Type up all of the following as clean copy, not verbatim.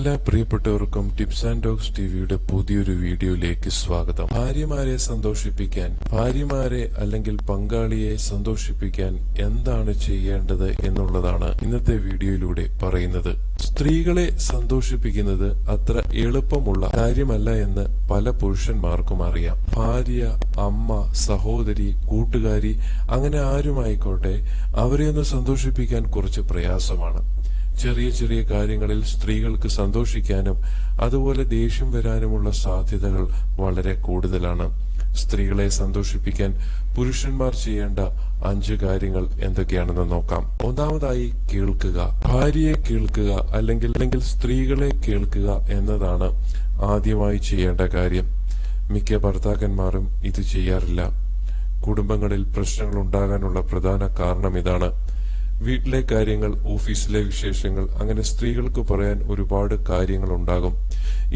എല്ലാ പ്രിയപ്പെട്ടവർക്കും tips and talks ടിവിയുടെ പുതിയൊരു വീഡിയോയിലേക്ക് സ്വാഗതം. ഭാര്യമാരെ സന്തോഷിപ്പിക്കാൻ, ഭാര്യമാരെ അല്ലെങ്കിൽ പങ്കാളിയെ സന്തോഷിപ്പിക്കാൻ എന്താണ് ചെയ്യേണ്ടത് എന്നുള്ളതാണ് ഇന്നത്തെ വീഡിയോയിലൂടെ പറയുന്നത്. സ്ത്രീകളെ സന്തോഷിപ്പിക്കുന്നത് അത്ര എളുപ്പമുള്ള കാര്യമല്ല എന്ന് പല പുരുഷന്മാർക്കും അറിയാം. ഭാര്യ, അമ്മ, സഹോദരി, കൂട്ടുകാരി, അങ്ങനെ ആരുമായിക്കോട്ടെ, അവരെ ഒന്ന് സന്തോഷിപ്പിക്കാൻ കുറച്ച് പ്രയാസമാണ്. ചെറിയ ചെറിയ കാര്യങ്ങളിൽ സ്ത്രീകൾക്ക് സന്തോഷിക്കാനും അതുപോലെ ദേഷ്യം വരാനുമുള്ള സാധ്യതകൾ വളരെ കൂടുതലാണ്. സ്ത്രീകളെ സന്തോഷിപ്പിക്കാൻ പുരുഷന്മാർ ചെയ്യേണ്ട 5 കാര്യങ്ങൾ എന്തൊക്കെയാണെന്ന് നോക്കാം. ഒന്നാമതായി കേൾക്കുക. ഭാര്യയെ കേൾക്കുക അല്ലെങ്കിൽ സ്ത്രീകളെ കേൾക്കുക എന്നതാണ് ആദ്യമായി ചെയ്യേണ്ട കാര്യം. മിക്ക ഭർത്താക്കന്മാരും ഇത് ചെയ്യാറില്ല. കുടുംബങ്ങളിൽ പ്രശ്നങ്ങൾ ഉണ്ടാകാനുള്ള പ്രധാന കാരണം ഇതാണ്. വീട്ടിലെ കാര്യങ്ങൾ, ഓഫീസിലെ വിശേഷങ്ങൾ, അങ്ങനെ സ്ത്രീകൾക്ക് പറയാൻ ഒരുപാട് കാര്യങ്ങൾ ഉണ്ടാകും.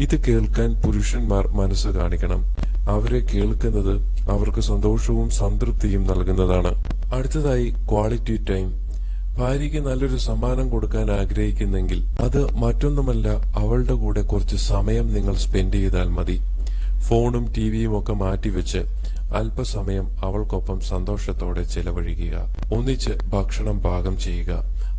ഇത് കേൾക്കാൻ പുരുഷന്മാർ മനസ്സ് കാണിക്കണം. അവരെ കേൾക്കുന്നത് അവർക്ക് സന്തോഷവും സംതൃപ്തിയും നൽകുന്നതാണ്. അടുത്തതായി ക്വാളിറ്റി ടൈം. ഭാര്യയ്ക്ക് നല്ലൊരു സമ്മാനം കൊടുക്കാൻ ആഗ്രഹിക്കുന്നെങ്കിൽ അത് മറ്റൊന്നുമല്ല, അവളുടെ കൂടെ കുറച്ച് സമയം നിങ്ങൾ സ്പെൻഡ് ചെയ്താൽ മതി. ഫോണും ടിവിയും ഒക്കെ മാറ്റിവെച്ച് അല്പസമയം അവൾക്കൊപ്പം സന്തോഷത്തോടെ ചെലവഴിക്കുക. ഒന്നിച്ച് ഭക്ഷണം പാകം ചെയ്യുക,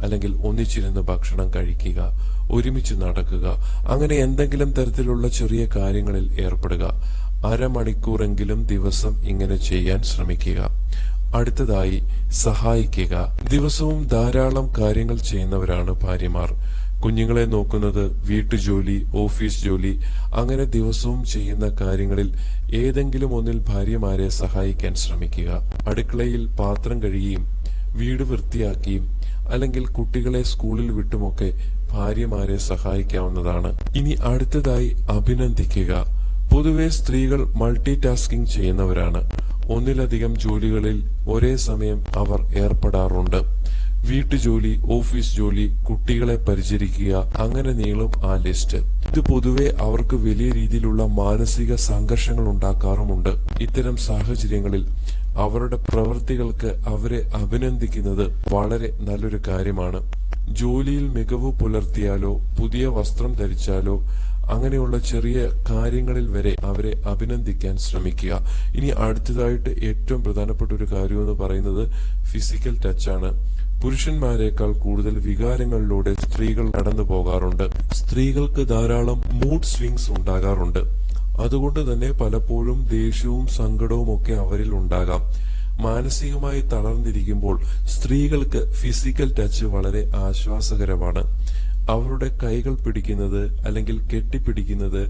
അല്ലെങ്കിൽ ഒന്നിച്ചിരുന്ന് ഭക്ഷണം കഴിക്കുക, ഒരുമിച്ച് നടക്കുക, അങ്ങനെ എന്തെങ്കിലും തരത്തിലുള്ള ചെറിയ കാര്യങ്ങളിൽ ഏർപ്പെടുക. അരമണിക്കൂറെങ്കിലും ദിവസം ഇങ്ങനെ ചെയ്യാൻ ശ്രമിക്കുക. അടുത്തതായി സഹായിക്കുക. ദിവസവും ധാരാളം കാര്യങ്ങൾ ചെയ്യുന്നവരാണ് ഭാര്യമാർ. കുഞ്ഞുങ്ങളെ നോക്കുന്നത്, വീട്ടുജോലി, ഓഫീസ് ജോലി, അങ്ങനെ ദിവസവും ചെയ്യുന്ന കാര്യങ്ങളിൽ ഏതെങ്കിലും ഒന്നിൽ ഭാര്യമാരെ സഹായിക്കാൻ ശ്രമിക്കുക. അടുക്കളയിൽ പാത്രം കഴുകിയും വീട് വൃത്തിയാക്കിയും അല്ലെങ്കിൽ കുട്ടികളെ സ്കൂളിൽ വിട്ടുമൊക്കെ ഭാര്യമാരെ സഹായിക്കാവുന്നതാണ്. ഇനി അടുത്തതായി അഭിനന്ദിക്കുക. പൊതുവെ സ്ത്രീകൾ മൾട്ടി ടാസ്കിംഗ് ചെയ്യുന്നവരാണ്. ഒന്നിലധികം ജോലികളിൽ ഒരേ സമയം അവർ ഏർപ്പെടാറുണ്ട്. വീട്ടുജോലി, ഓഫീസ് ജോലി, കുട്ടികളെ പരിചരിക്കുക, അങ്ങനെ നീളും ആ ലിസ്റ്റ്. ഇത് പൊതുവെ അവർക്ക് വലിയ രീതിയിലുള്ള മാനസിക സംഘർഷങ്ങൾ ഉണ്ടാക്കാറുമുണ്ട്. ഇത്തരം സാഹചര്യങ്ങളിൽ അവരുടെ പ്രവൃത്തികൾക്ക് അവരെ അഭിനന്ദിക്കുന്നത് വളരെ നല്ലൊരു കാര്യമാണ്. ജോലിയിൽ മികവ് പുലർത്തിയാലോ പുതിയ വസ്ത്രം ധരിച്ചാലോ അങ്ങനെയുള്ള ചെറിയ കാര്യങ്ങളിൽ വരെ അവരെ അഭിനന്ദിക്കാൻ ശ്രമിക്കുക. ഇനി അടുത്തതായിട്ട് ഏറ്റവും പ്രധാനപ്പെട്ട ഒരു കാര്യം എന്ന് പറയുന്നത് ഫിസിക്കൽ ടച്ചാണ്. പുരുഷന്മാരെക്കാൾ കൂടുതൽ വികാരങ്ങളിലൂടെ സ്ത്രീകൾ കടന്നു പോകാറുണ്ട്. സ്ത്രീകൾക്ക് ധാരാളം മൂഡ് സ്വിങ്സ് ഉണ്ടാകാറുണ്ട്. അതുകൊണ്ട് തന്നെ പലപ്പോഴും ദേഷ്യവും സങ്കടവും ഒക്കെ അവരിൽ ഉണ്ടാകാം. മാനസികമായി തളർന്നിരിക്കുമ്പോൾ സ്ത്രീകൾക്ക് ഫിസിക്കൽ ടച്ച് വളരെ ആശ്വാസകരമാണ്. അവരുടെ കൈകൾ പിടിക്കുന്നത് അല്ലെങ്കിൽ കെട്ടിപ്പിടിക്കുന്നത്,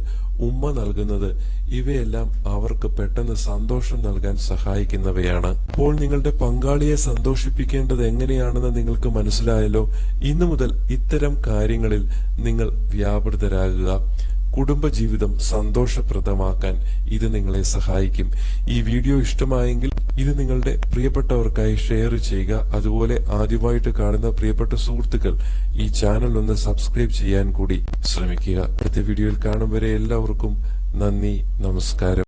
ഉമ്മ നൽകുന്നത്, ഇവയെല്ലാം അവർക്ക് പെട്ടെന്ന് സന്തോഷം നൽകാൻ സഹായിക്കുന്നവയാണ്. അപ്പോൾ നിങ്ങളുടെ പങ്കാളിയെ സന്തോഷിപ്പിക്കേണ്ടത് എങ്ങനെയാണെന്ന് നിങ്ങൾക്ക് മനസ്സിലായല്ലോ. ഇന്നു മുതൽ ഇത്തരം കാര്യങ്ങളിൽ നിങ്ങൾ വ്യാപൃതരാകുക. കുടുംബജീവിതം സന്തോഷപ്രദമാക്കാൻ ഇത് നിങ്ങളെ സഹായിക്കും. ഈ വീഡിയോ ഇഷ്ടമായെങ്കിൽ ഇത് നിങ്ങളുടെ പ്രിയപ്പെട്ടവർക്കായി ഷെയർ ചെയ്യുക. അതുപോലെ ആദ്യമായിട്ട് കാണുന്ന പ്രിയപ്പെട്ട സുഹൃത്തുക്കൾ ഈ ചാനൽ ഒന്ന് സബ്സ്ക്രൈബ് ചെയ്യാൻ കൂടി ശ്രമിക്കുക. അടുത്ത വീഡിയോയിൽ കാണും വരെ എല്ലാവർക്കും നന്ദി, നമസ്കാരം.